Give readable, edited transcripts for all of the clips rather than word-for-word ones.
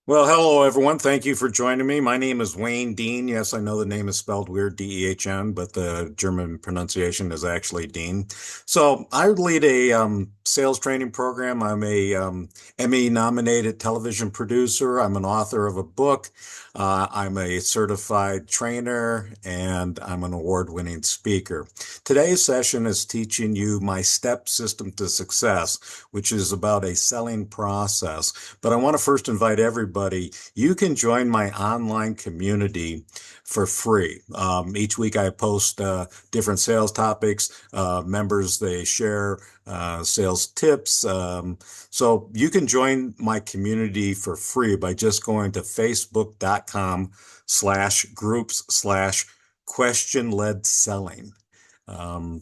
Well, hello everyone. Thank you for joining me. My name is Wayne Dehn. Yes, I know the name is spelled weird, D-E-H-N, but the German pronunciation is actually Dean. So I lead a sales training program. I'm a Emmy nominated television producer. I'm an author of a book. I'm a certified trainer and I'm an award-winning speaker. Today's session is teaching you my step system to success, which is about a selling process. But I want to first invite everybody. You can join my online community for free. Each week I post different sales topics. Members, they share sales tips. So you can join my community for free by just going to facebook.com/groups/question-led selling.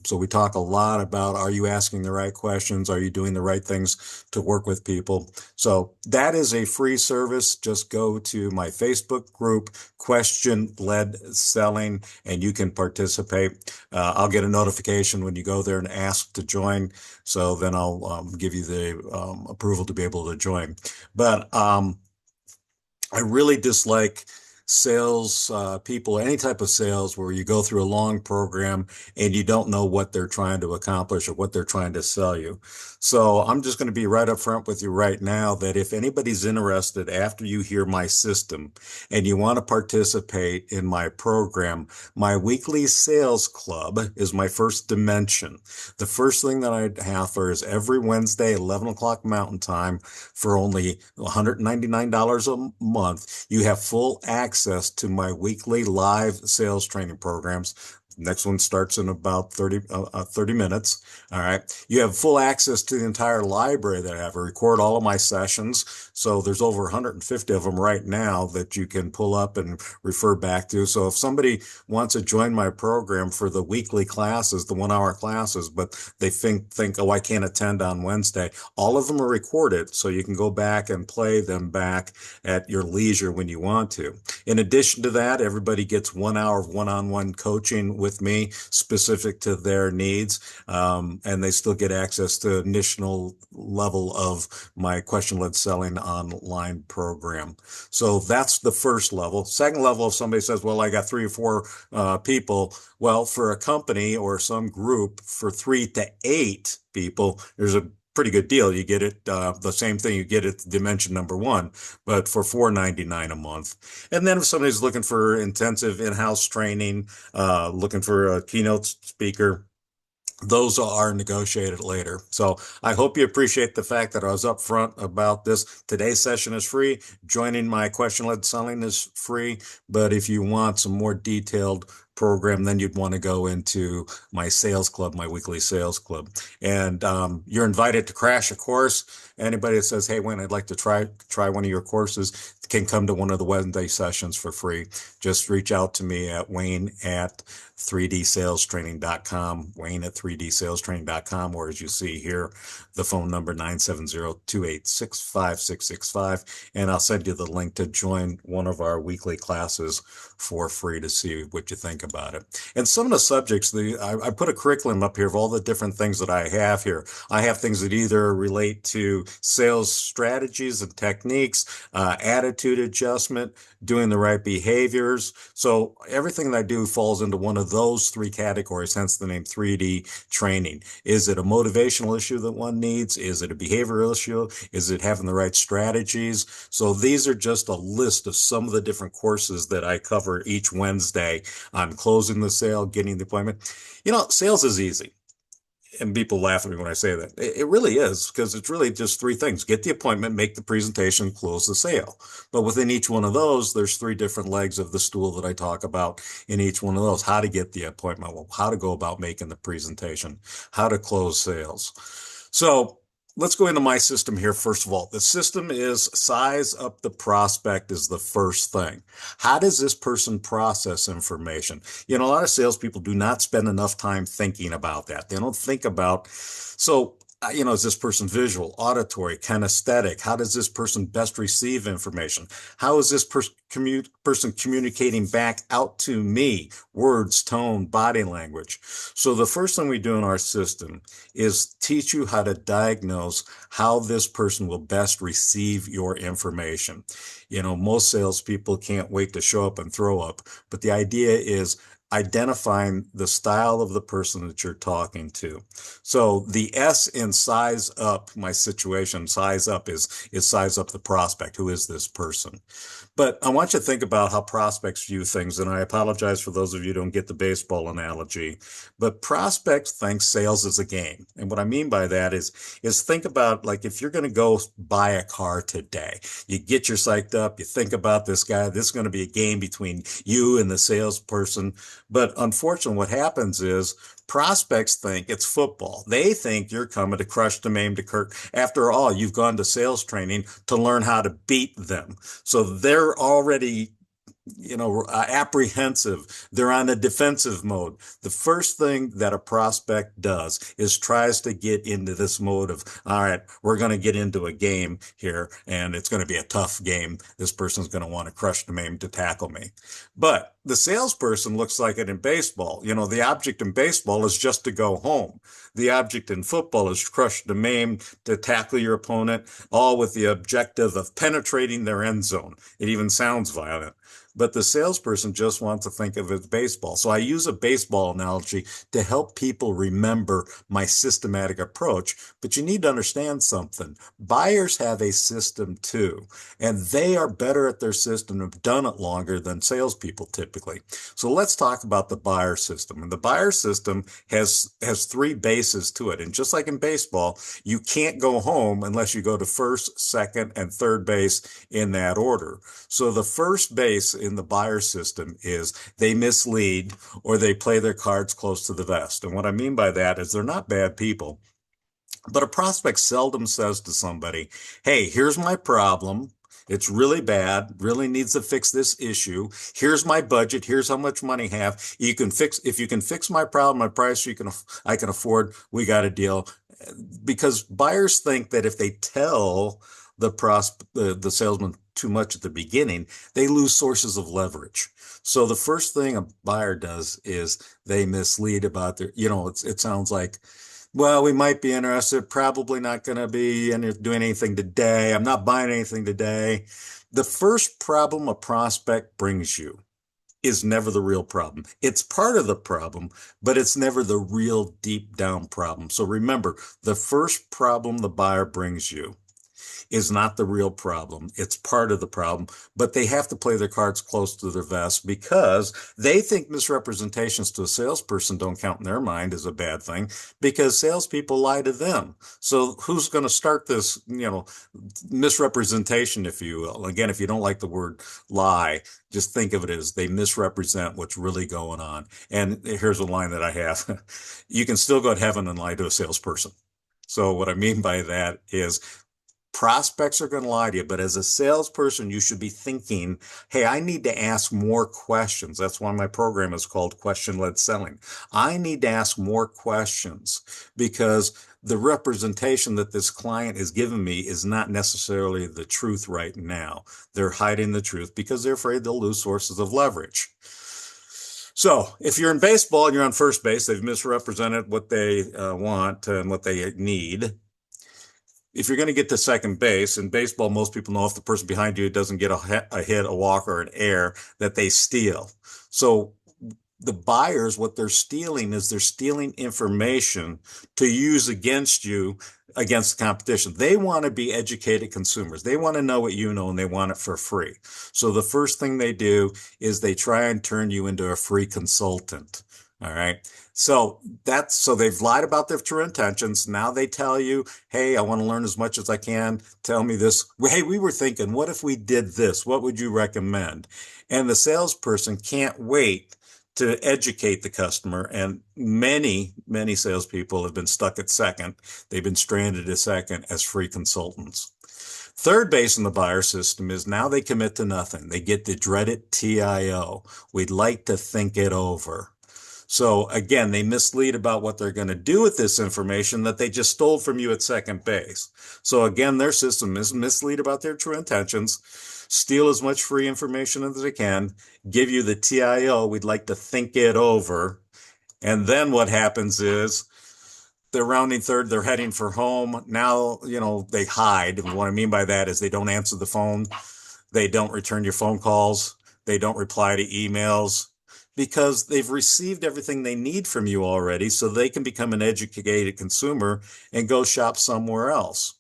So we talk a lot about, are you asking the right questions? Are you doing the right things to work with people? So that is a free service. Just go to my Facebook group, Question Led Selling, and you can participate. I'll get a notification when you go there and ask to join. So then I'll give you the approval to be able to join. But I really dislike sales people, any type of sales where you go through a long program and you don't know what they're trying to accomplish or what they're trying to sell you. So I'm just going to be right up front with you right now that if anybody's interested after you hear my system and you want to participate in my program, my weekly sales club is my first dimension. The first thing that I offer is every Wednesday, 11 o'clock Mountain Time, for only $199 a month. You have full access to my weekly live sales training programs. Next one starts in about 30 minutes. All right. You have full access to the entire library that I have. I record all of my sessions. So there's over 150 of them right now that you can pull up and refer back to. So if somebody wants to join my program for the weekly classes, the 1 hour classes, but they think, oh, I can't attend on Wednesday, all of them are recorded. So you can go back and play them back at your leisure when you want to. In addition to that, everybody gets 1 hour of one-on-one coaching with me specific to their needs. And they still get access to initial level of my question-led selling online program. So that's the first level. Second level, if somebody says, well, I got 3 or 4 people. Well, for a company or some group, for 3 to 8 people, there's a pretty good deal. You get it, the same thing you get at dimension number one, but for $4.99 a month. And then if somebody's looking for intensive in-house training, looking for a keynote speaker, those are negotiated later. So I hope you appreciate the fact that I was upfront about this. Today's session is free. Joining my question-led selling is free. But if you want some more detailed program, then you'd want to go into my sales club, my weekly sales club. And you're invited to crash a course. Anybody that says, hey, Wayne, I'd like to try one of your courses can come to one of the Wednesday sessions for free. Just reach out to me at Wayne@3dsalestraining.com, Wayne@3dsalestraining.com, or as you see here, the phone number 970-286-5665, and I'll send you the link to join one of our weekly classes for free to see what you think about it. And some of the subjects, I put a curriculum up here of all the different things that I have here. I have things that either relate to sales strategies and techniques, attitude adjustment, doing the right behaviors. So everything that I do falls into one of those 3 categories, hence the name 3D training. Is it a motivational issue that one needs? Is it a behavioral issue? Is it having the right strategies? So these are just a list of some of the different courses that I cover each Wednesday on closing the sale, getting the appointment. Sales is easy. And people laugh at me when I say that. It really is, because it's really just 3 things. Get the appointment, make the presentation, close the sale. But within each one of those, there's 3 different legs of the stool that I talk about in each one of those. How to get the appointment, how to go about making the presentation, how to close sales. So let's go into my system here. First of all, the system is size up the prospect is the first thing. How does this person process information? A lot of salespeople do not spend enough time thinking about that. They don't think about, so Is this person visual, auditory, kinesthetic? How does this person best receive information? How is this person communicating back out to me? Words, tone, body language. So the first thing we do in our system is teach you how to diagnose how this person will best receive your information. Most salespeople can't wait to show up and throw up, but the idea is identifying the style of the person that you're talking to. So the S in size up my situation, size up is size up the prospect. Who is this person? But I want you to think about how prospects view things. And I apologize for those of you who don't get the baseball analogy, but prospects think sales is a game. And what I mean by that is think about like if you're going to go buy a car today, you get your psyched up, you think about this guy, this is going to be a game between you and the salesperson. But unfortunately, what happens is prospects think it's football. They think you're coming to crush them, aim to Kirk. After all, you've gone to sales training to learn how to beat them. So they're already apprehensive. They're on a defensive mode. The first thing that a prospect does is tries to get into this mode of, all right, we're going to get into a game here and it's going to be a tough game. This person's going to want to crush the aim to tackle me. But the salesperson looks like it in baseball. The object in baseball is just to go home. The object in football is crush the maim, to tackle your opponent, all with the objective of penetrating their end zone. It even sounds violent. But the salesperson just wants to think of it as baseball. So I use a baseball analogy to help people remember my systematic approach. But you need to understand something. Buyers have a system too, and they are better at their system and have done it longer than salespeople typically. So let's talk about the buyer system. And the buyer system has three bases to it. And just like in baseball, you can't go home unless you go to first, second, and third base in that order. So the first base in the buyer system is they mislead or they play their cards close to the vest. And what I mean by that is they're not bad people, but a prospect seldom says to somebody, hey, here's my problem. It's really bad, really needs to fix this issue. Here's my budget. Here's how much money I have. If you can fix my problem, my price I can afford, we got a deal. Because buyers think that if they tell the salesman too much at the beginning, they lose sources of leverage. So the first thing a buyer does is they mislead about it sounds like, well, we might be interested, probably not going to be doing anything today. I'm not buying anything today. The first problem a prospect brings you is never the real problem. It's part of the problem, but it's never the real deep down problem. So remember, the first problem the buyer brings you is not the real problem. It's part of the problem, but they have to play their cards close to their vest because they think misrepresentations to a salesperson don't count in their mind as a bad thing because salespeople lie to them. So who's going to start this, misrepresentation, if you will? Again, if you don't like the word lie, just think of it as they misrepresent what's really going on. And here's a line that I have. You can still go to heaven and lie to a salesperson. So what I mean by that is prospects are going to lie to you, but as a salesperson, you should be thinking, hey, I need to ask more questions. That's why my program is called Question-Led Selling. I need to ask more questions because the representation that this client is giving me is not necessarily the truth right now. They're hiding the truth because they're afraid they'll lose sources of leverage. So if you're in baseball and you're on first base, they've misrepresented what they want and what they need. If you're going to get to second base, in baseball, most people know if the person behind you doesn't get a hit, a walk, or an error, that they steal. So the buyers, what they're stealing is they're stealing information to use against you, against the competition. They want to be educated consumers. They want to know what you know and they want it for free. So the first thing they do is they try and turn you into a free consultant. All right. So they've lied about their true intentions. Now they tell you, hey, I want to learn as much as I can. Tell me this. Hey, we were thinking, what if we did this? What would you recommend? And the salesperson can't wait to educate the customer. And many, many salespeople have been stuck at second. They've been stranded at second as free consultants. Third base in the buyer system is now they commit to nothing. They get the dreaded TIO. We'd like to think it over. So again, they mislead about what they're going to do with this information that they just stole from you at second base. So again, their system is mislead about their true intentions, steal as much free information as they can, give you the TIO, we'd like to think it over. And then what happens is they're rounding third, they're heading for home. Now, they hide. And what I mean by that is they don't answer the phone, they don't return your phone calls, they don't reply to emails because they've received everything they need from you already so they can become an educated consumer and go shop somewhere else.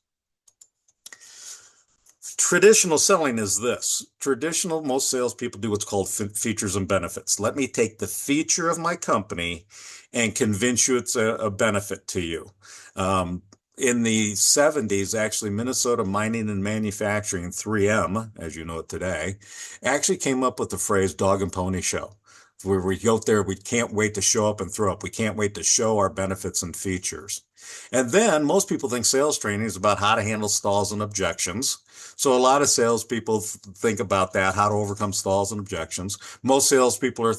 Traditional selling is this. Most salespeople do what's called features and benefits. Let me take the feature of my company and convince you it's a benefit to you. In the 70s, actually, Minnesota Mining and Manufacturing, 3M, as you know it today, actually came up with the phrase dog and pony show. Where we go there, we can't wait to show up and throw up. We can't wait to show our benefits and features. And then most people think sales training is about how to handle stalls and objections. So a lot of salespeople think about that, how to overcome stalls and objections. Most salespeople are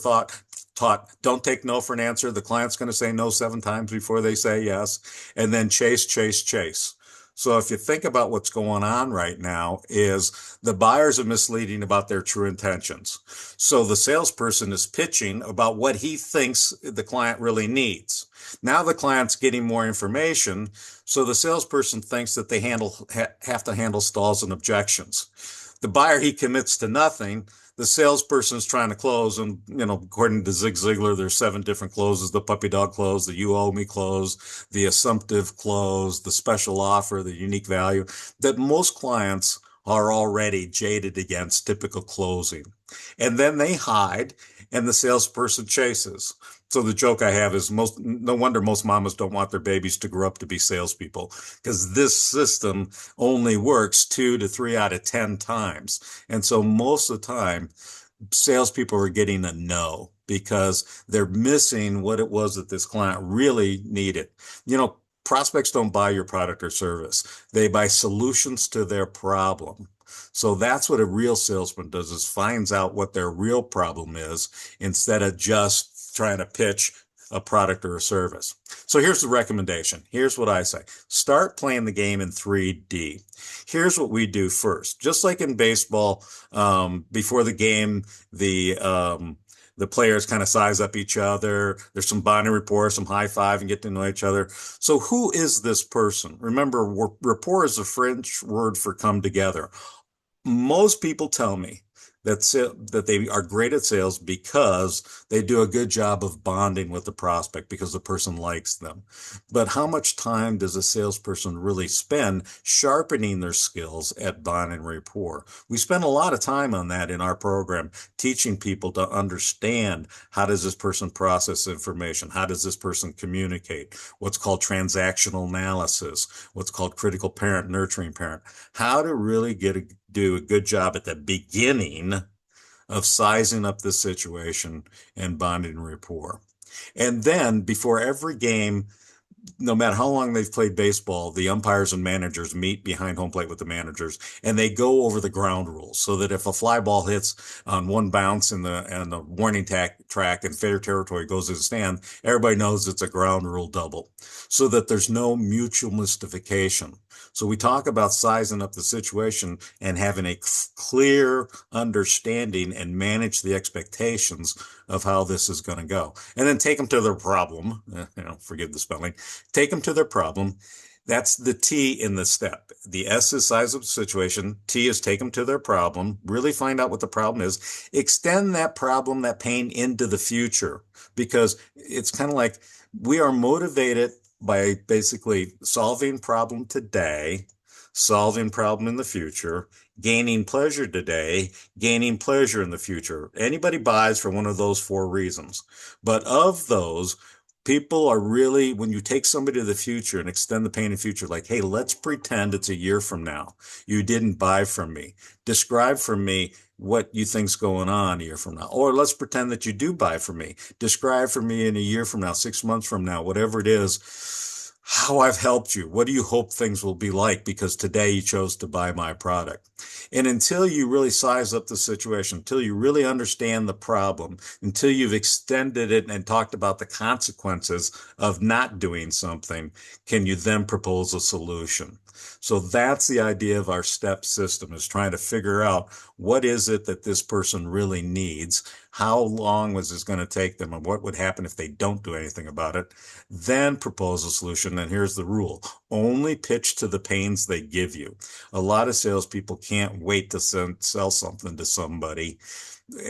taught, don't take no for an answer. The client's going to say no 7 times before they say yes. And then chase, chase, chase. So if you think about what's going on right now is the buyers are misleading about their true intentions. So the salesperson is pitching about what he thinks the client really needs. Now the client's getting more information, so the salesperson thinks that they have to handle stalls and objections. The buyer, he commits to nothing. The salesperson is trying to close, and according to Zig Ziglar, there's 7 different closes: the puppy dog close, the you owe me close, the assumptive close, the special offer, the unique value, that most clients are already jaded against typical closing. And then they hide, and the salesperson chases. So the joke I have is no wonder most mamas don't want their babies to grow up to be salespeople, because this system only works 2 to 3 out of 10 times. And so most of the time, salespeople are getting a no because they're missing what it was that this client really needed. Prospects don't buy your product or service. They buy solutions to their problem. So that's what a real salesman does, is finds out what their real problem is instead of just trying to pitch a product or a service. So here's the recommendation. Here's what I say. Start playing the game in 3D. Here's what we do first. Just like in baseball, before the game, the players kind of size up each other. There's some bonding rapport, some high five, and get to know each other. So who is this person? Remember, rapport is a French word for come together. Most people tell me that they are great at sales because they do a good job of bonding with the prospect because the person likes them. But how much time does a salesperson really spend sharpening their skills at bond and rapport? We spend a lot of time on that in our program, teaching people to understand how does this person process information? How does this person communicate? What's called transactional analysis, what's called critical parent, nurturing parent, how to really do a good job at the beginning of sizing up this situation and bonding rapport. And then before every game, no matter how long they've played baseball, the umpires and managers meet behind home plate with the managers, and they go over the ground rules so that if a fly ball hits on one bounce and the warning track and fair territory goes to the stand, everybody knows it's a ground rule double, so that there's no mutual mystification. So we talk about sizing up the situation and having a clear understanding and manage the expectations of how this is going to go. And then take them to their problem. Forgive the spelling. Take them to their problem. That's the T in the step. The S is size up the situation. T is take them to their problem. Really find out what the problem is. Extend that problem, that pain into the future, because it's kind of like we are motivated by basically solving problem today, solving problem in the future, gaining pleasure today, gaining pleasure in the future. Anybody buys for one of those 4 reasons. But of those, people are really, when you take somebody to the future and extend the pain in the future, like, hey, let's pretend it's a year from now. You didn't buy from me. Describe for me what you think's going on a year from now. Or let's pretend that you do buy from me. Describe for me in a year from now, 6 months from now, whatever it is. how I've helped you. What do you hope things will be like because today you chose to buy my product? And until you really size up the situation, until you really understand the problem, until you've extended it and talked about the consequences of not doing something, can you then propose a solution? So that's the idea of our step system, is trying to figure out what is it that this person really needs? How long was this going to take them? And what would happen if they don't do anything about it? Then propose a solution. And here's the rule: only pitch to the pains they give you. A lot of salespeople can't wait to sell something to somebody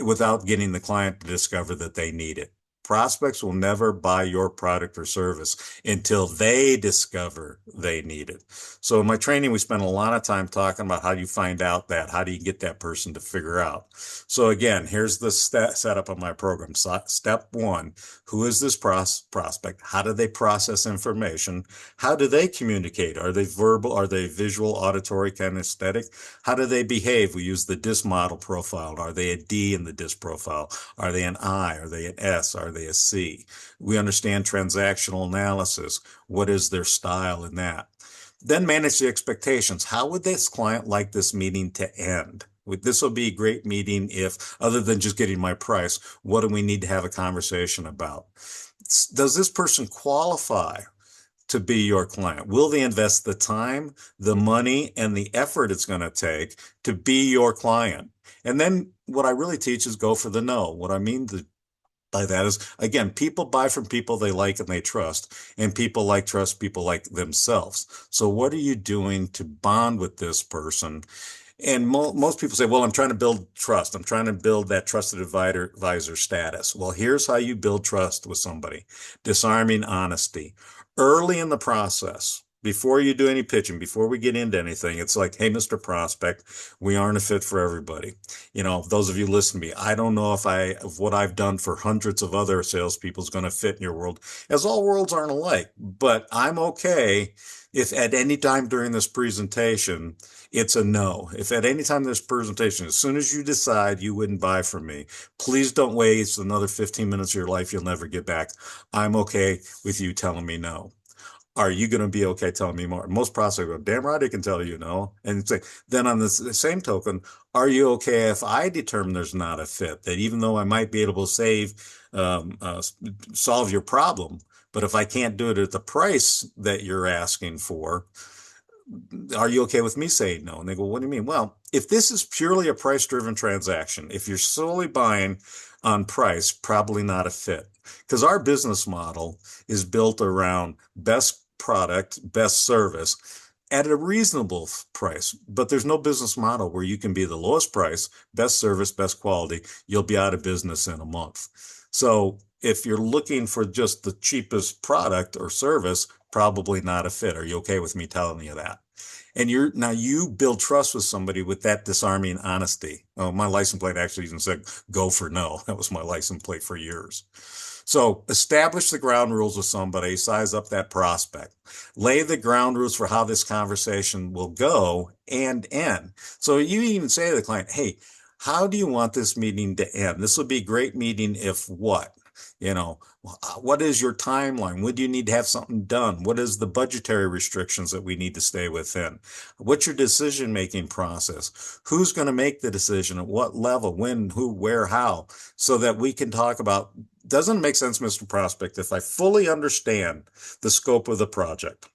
without getting the client to discover that they need it. Prospects will never buy your product or service until they discover they need it. So in my training, we spend a lot of time talking about how you find out that, how do you get that person to figure out. So again, here's the setup of my program. So step one: who is this prospect? How do they process information? How do they communicate? Are they verbal? Are they visual, auditory, kinesthetic? How do they behave? We use the DISC model profile. Are they a D in the DISC profile? Are they an I? Are they an S? Are they a C? We understand transactional analysis. What is their style in that? Then manage the expectations. How would this client like this meeting to end? This will be a great meeting if, other than just getting my price, what do we need to have a conversation about? Does this person qualify to be your client? Will they invest the time, the money, and the effort it's going to take to be your client? And then what I really teach is go for the no. What I mean by that is, again, people buy from people they like and they trust, and people like trust people like themselves. So what are you doing to bond with this person? And most people say, well, I'm trying to build trust. I'm trying to build that trusted advisor status. Well, here's how you build trust with somebody: disarming honesty. Early in the process, before you do any pitching, before we get into anything, it's like, hey, Mr. Prospect, we aren't a fit for everybody. Those of you listen to me, I don't know if what I've done for hundreds of other salespeople is going to fit in your world, as all worlds aren't alike. But I'm okay if at any time during this presentation, it's a no. If at any time in this presentation, as soon as you decide you wouldn't buy from me, please don't waste another 15 minutes of your life you'll never get back. I'm okay with you telling me no. Are you going to be okay telling me more? Most prospects go, damn right, I can tell you no. And say, then on the same token, are you okay if I determine there's not a fit? That even though I might be able to solve your problem, but if I can't do it at the price that you're asking for, are you okay with me saying no? And they go, what do you mean? Well, if this is purely a price-driven transaction, if you're solely buying on price, probably not a fit. Because our business model is built around best product, best service at a reasonable price. But there's no business model where you can be the lowest price, best service, best quality. You'll be out of business in a month. So if you're looking for just the cheapest product or service, probably not a fit. Are you okay with me telling you that? And you build trust with somebody with that disarming honesty. Oh, my license plate actually even said go for no. That was my license plate for years. So establish the ground rules with somebody, size up that prospect, lay the ground rules for how this conversation will go and end. So you even say to the client, hey, how do you want this meeting to end? This will be a great meeting if what? You know, what is your timeline? When do you need to have something done? What is the budgetary restrictions that we need to stay within? What's your decision-making process? Who's going to make the decision? At what level? When? Who? Where? How? So that we can talk about, doesn't it make sense, Mr. Prospect, if I fully understand the scope of the project,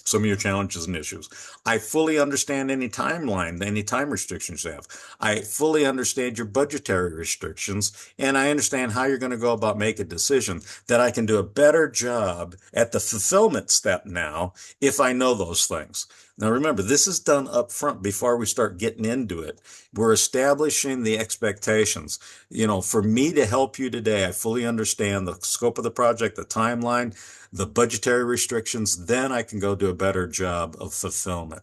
some of your challenges and issues. I fully understand any timeline, any time restrictions you have. I fully understand your budgetary restrictions, and I understand how you're going to go about making a decision, that I can do a better job at the fulfillment step now if I know those things. Now remember, this is done up front before we start getting into it. We're establishing the expectations. For me to help you today, I fully understand the scope of the project, the timeline, the budgetary restrictions. Then I can go do a better job of fulfillment.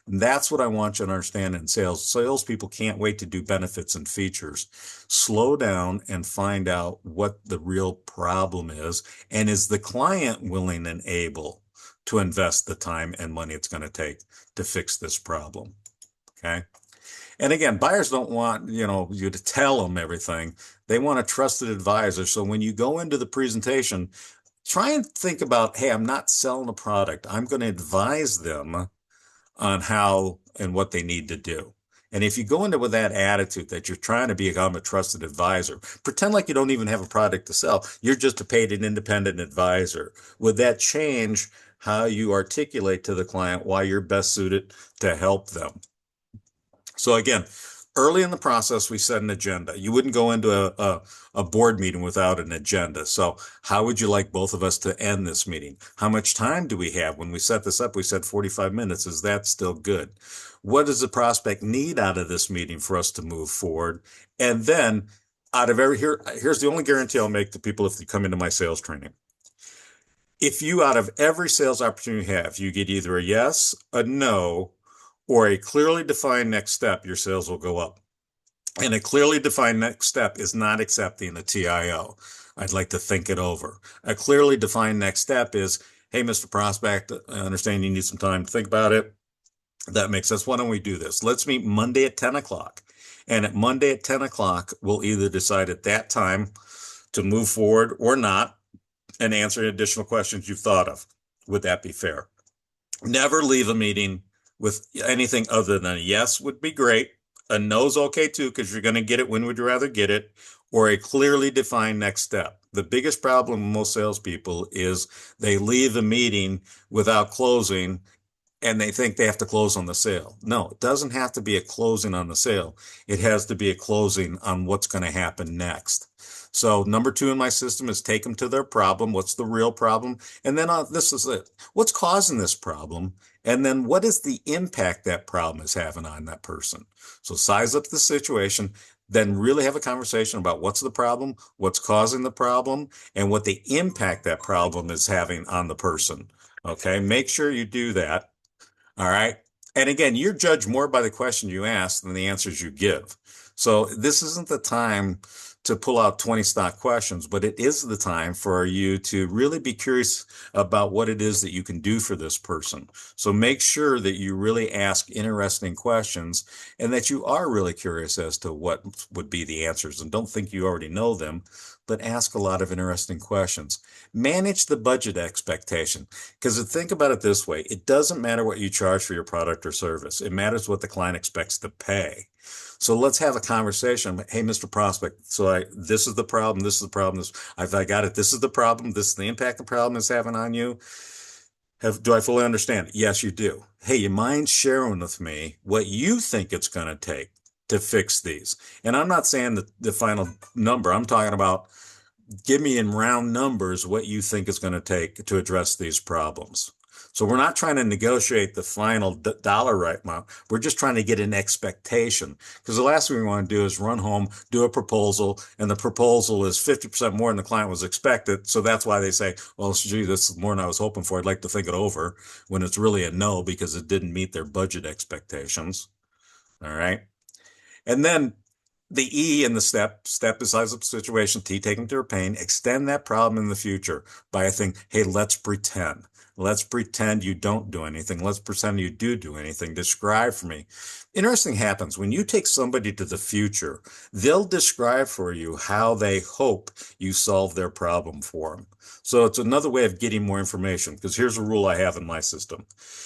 And that's what I want you to understand in sales. Salespeople can't wait to do benefits and features. Slow down and find out what the real problem is. And is the client willing and able to invest the time and money it's going to take to fix this problem? Okay. And again, buyers don't want, you to tell them everything. They want a trusted advisor. So when you go into the presentation, Try and think about, hey, I'm not selling a product. I'm going to advise them on how and what they need to do. And if you go into with that attitude that you're trying to become a trusted advisor, pretend like you don't even have a product to sell. You're just a paid and independent advisor. Would that change how you articulate to the client why you're best suited to help them? So again, early in the process, we set an agenda. You wouldn't go into a board meeting without an agenda. So how would you like both of us to end this meeting? How much time do we have? When we set this up, we said 45 minutes. Is that still good? What does the prospect need out of this meeting for us to move forward? And then here's the only guarantee I'll make to people if you come into my sales training. If you, out of every sales opportunity you have, you get either a yes, a no, or a clearly defined next step, your sales will go up. And a clearly defined next step is not accepting a TIO. I'd like to think it over. A clearly defined next step is, hey, Mr. Prospect, I understand you need some time to think about it. That makes sense. Why don't we do this? Let's meet Monday at 10 o'clock. And at Monday at 10 o'clock, we'll either decide at that time to move forward or not and answer additional questions you've thought of. Would that be fair? Never leave a meeting with anything other than a yes would be great. A no's okay too, because you're going to get it. When would you rather get it? Or a clearly defined next step. The biggest problem with most salespeople is they leave a meeting without closing and they think they have to close on the sale. No, it doesn't have to be a closing on the sale. It has to be a closing on what's going to happen next. So number two in my system is take them to their problem. What's the real problem? And then this is it. What's causing this problem? And then what is the impact that problem is having on that person? So size up the situation, then really have a conversation about what's the problem, what's causing the problem, and what the impact that problem is having on the person. Okay, make sure you do that. All right. And again, you're judged more by the question you ask than the answers you give. So this isn't the time to pull out 20 stock questions, but it is the time for you to really be curious about what it is that you can do for this person. So make sure that you really ask interesting questions and that you are really curious as to what would be the answers. And don't think you already know them, but ask a lot of interesting questions. Manage the budget expectation. Because think about it this way, it doesn't matter what you charge for your product or service. It matters what the client expects to pay. So let's have a conversation. Hey, Mr. Prospect, this is the problem. This is the problem. I got it. This is the problem. This is the impact the problem is having on you. Do I fully understand it? Yes, you do. Hey, you mind sharing with me what you think it's going to take to fix these? And I'm not saying the final number. I'm talking about give me in round numbers what you think is going to take to address these problems. So we're not trying to negotiate the final dollar right amount. We're just trying to get an expectation, because the last thing we want to do is run home, do a proposal, and the proposal is 50% more than the client was expected. So that's why they say, well, gee, this is more than I was hoping for. I'd like to think it over, when it's really a no because it didn't meet their budget expectations. All right. And then the E in the step is size up the situation, T taking to her pain, extend that problem in the future by a thing, hey, let's pretend. Let's pretend you don't do anything. Let's pretend you do anything. Describe for me. Interesting happens when you take somebody to the future, they'll describe for you how they hope you solve their problem for them. So it's another way of getting more information, because here's a rule I have in my system.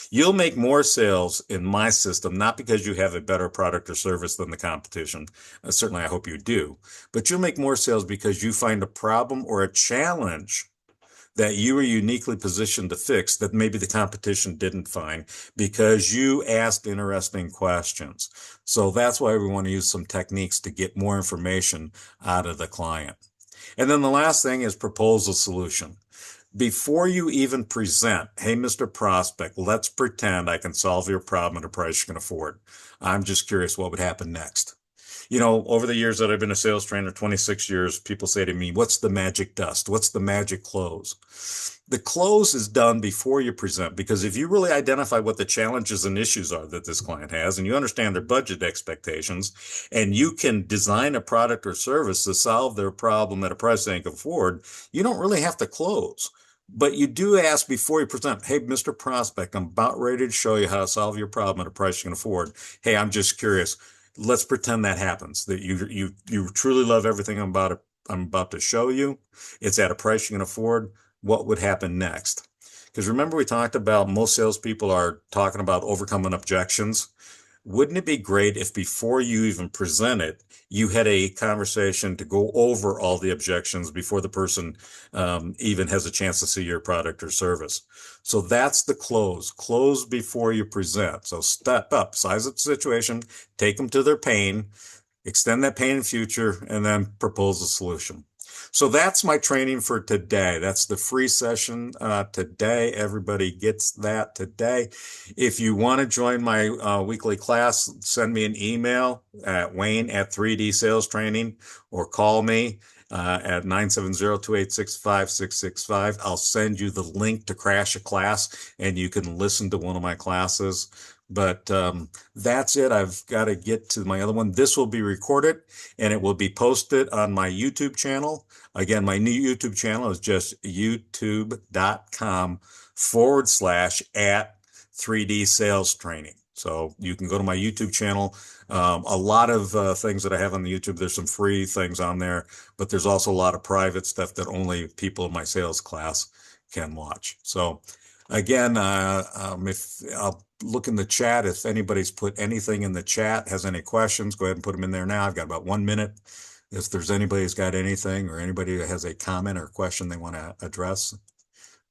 You'll make more sales in my system, not because you have a better product or service than the competition. Certainly, I hope you do. But you'll make more sales because you find a problem or a challenge that you are uniquely positioned to fix that maybe the competition didn't find, because you asked interesting questions. So that's why we want to use some techniques to get more information out of the client. And then the last thing is proposal solution. Before you even present, hey, Mr. Prospect, let's pretend I can solve your problem at a price you can afford. I'm just curious what would happen next. Over the years that I've been a sales trainer, 26 years, people say to me, what's the magic dust? What's the magic close? The close is done before you present, because if you really identify what the challenges and issues are that this client has, and you understand their budget expectations, and you can design a product or service to solve their problem at a price they can afford, you don't really have to close. But you do ask before you present, hey, Mr. Prospect, I'm about ready to show you how to solve your problem at a price you can afford. Hey, I'm just curious. Let's pretend that happens, that you truly love everything I'm about to show you. It's at a price you can afford. what would happen next. Because remember, we talked about most salespeople are talking about overcoming objections. Wouldn't it be great if before you even present it, you had a conversation to go over all the objections before the person even has a chance to see your product or service? So that's the close. Close before you present. So step up, size up the situation, take them to their pain, extend that pain in future, and then propose a solution. So that's my training for today. That's the free session today. Everybody gets that today. If you want to join my weekly class, send me an email at Wayne at 3D Sales Training or call me at 970-286-5665. I'll send you the link to crash a class and you can listen to one of my classes. But that's it. I've got to get to my other one. This will be recorded and it will be posted on my YouTube channel. Again, my new YouTube channel is just youtube.com/at 3D Sales Training. So you can go to my YouTube channel. A lot of things that I have on the YouTube, there's some free things on there, but there's also a lot of private stuff that only people in my sales class can watch. So again, if I'll look in the chat, if anybody's put anything in the chat, has any questions, go ahead and put them in there now. I've got about 1 minute. If there's anybody who's got anything or anybody that has a comment or question they want to address.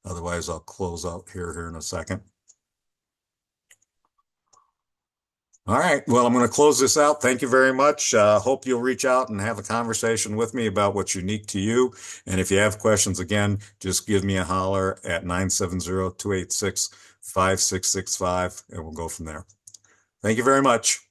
Otherwise, I'll close out here in a second. All right. Well, I'm going to close this out. Thank you very much. Hope you'll reach out and have a conversation with me about what's unique to you. And if you have questions, again, just give me a holler at 970-286-5665, and we'll go from there. Thank you very much.